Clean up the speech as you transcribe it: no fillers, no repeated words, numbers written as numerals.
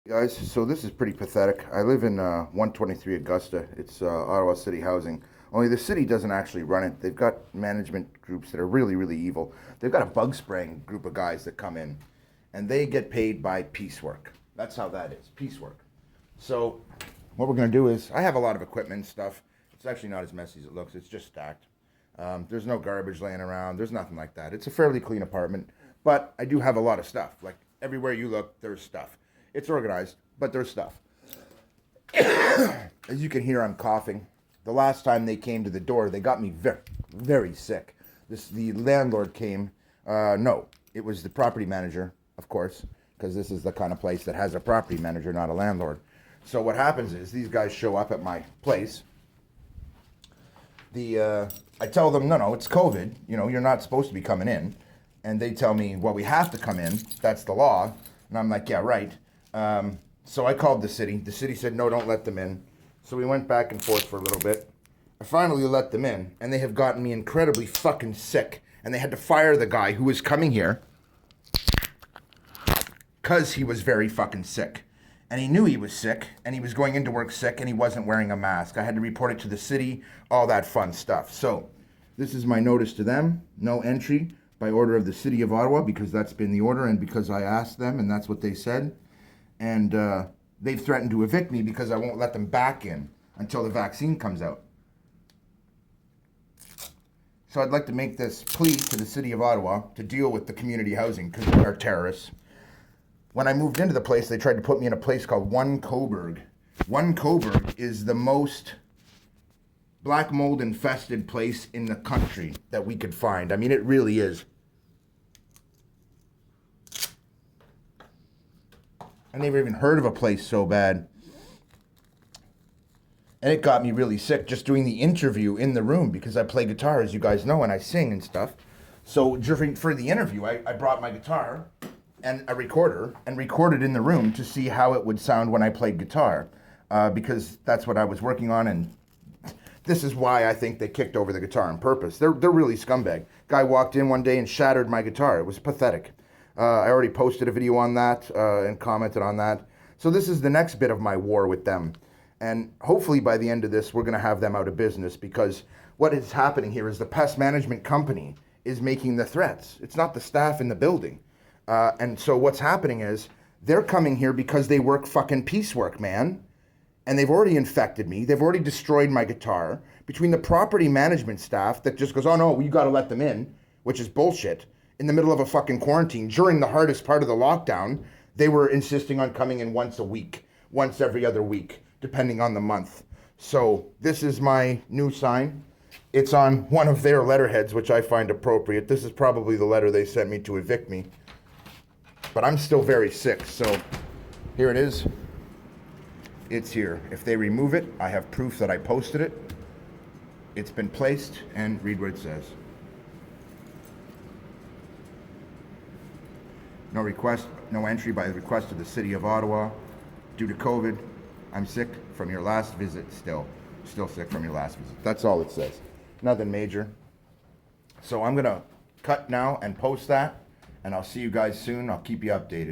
Guys, so this is pretty pathetic. I live in 123 Augusta. It's Ottawa City Housing. Only the city doesn't actually run it. They've got management groups that are really, really evil. They've got a bug spraying group of guys that come in, and they get paid by piecework. That's how that is, piecework. So what we're going to do is, I have a lot of equipment and stuff. It's actually not as messy as it looks. It's just stacked. There's no garbage laying around. There's nothing like that. It's a fairly clean apartment, but I do have a lot of stuff. Like everywhere you look, there's stuff. It's organized, but there's stuff. As you can hear, I'm coughing. The last time they came to the door, they got me very, very sick. The landlord came. No, it was the property manager, of course, because this is the kind of place that has a property manager, not a landlord. So what happens is these guys show up at my place. I tell them, no, it's COVID. You're not supposed to be coming in. And they tell me, well, we have to come in. That's the law. And I'm like, yeah, right. So I called the city. The city said, no, don't let them in. So we went back and forth for a little bit. I finally let them in, and they have gotten me incredibly fucking sick. And they had to fire the guy who was coming here because he was very fucking sick. And he knew he was sick, and he was going into work sick, and he wasn't wearing a mask. I had to report it to the city, all that fun stuff. So this is my notice to them. No entry by order of the city of Ottawa, because that's been the order and because I asked them and that's what they said. And they've threatened to evict me because I won't let them back in until the vaccine comes out. So I'd like to make this plea to the city of Ottawa to deal with the community housing because they are terrorists. When I moved into the place, they tried to put me in a place called One Coburg. One Coburg is the most black mold infested place in the country that we could find. I mean, it really is. I never even heard of a place so bad. And it got me really sick just doing the interview in the room because I play guitar, as you guys know, and I sing and stuff. So for the interview, I brought my guitar and a recorder and recorded in the room to see how it would sound when I played guitar because that's what I was working on, and this is why I think they kicked over the guitar on purpose. They're really scumbag. Guy walked in one day and shattered my guitar. It was pathetic. I already posted a video on that and commented on that. So this is the next bit of my war with them. And hopefully by the end of this, we're going to have them out of business because what is happening here is the pest management company is making the threats. It's not the staff in the building. And so what's happening is they're coming here because they work fucking piecework, man. And they've already infected me. They've already destroyed my guitar. Between the property management staff that just goes, oh no, you got to let them in, which is bullshit. In the middle of a fucking quarantine, during the hardest part of the lockdown, they were insisting on coming in once a week, once every other week, depending on the month. So this is my new sign. It's on one of their letterheads, which I find appropriate. This is probably the letter they sent me to evict me. But I'm still very sick, so here it is. It's here. If they remove it, I have proof that I posted it. It's been placed, and read what it says. No request, no entry by request of the city of Ottawa. Due to COVID, I'm sick from your last visit still. Still sick from your last visit. That's all it says. Nothing major. So I'm going to cut now and post that, and I'll see you guys soon. I'll keep you updated.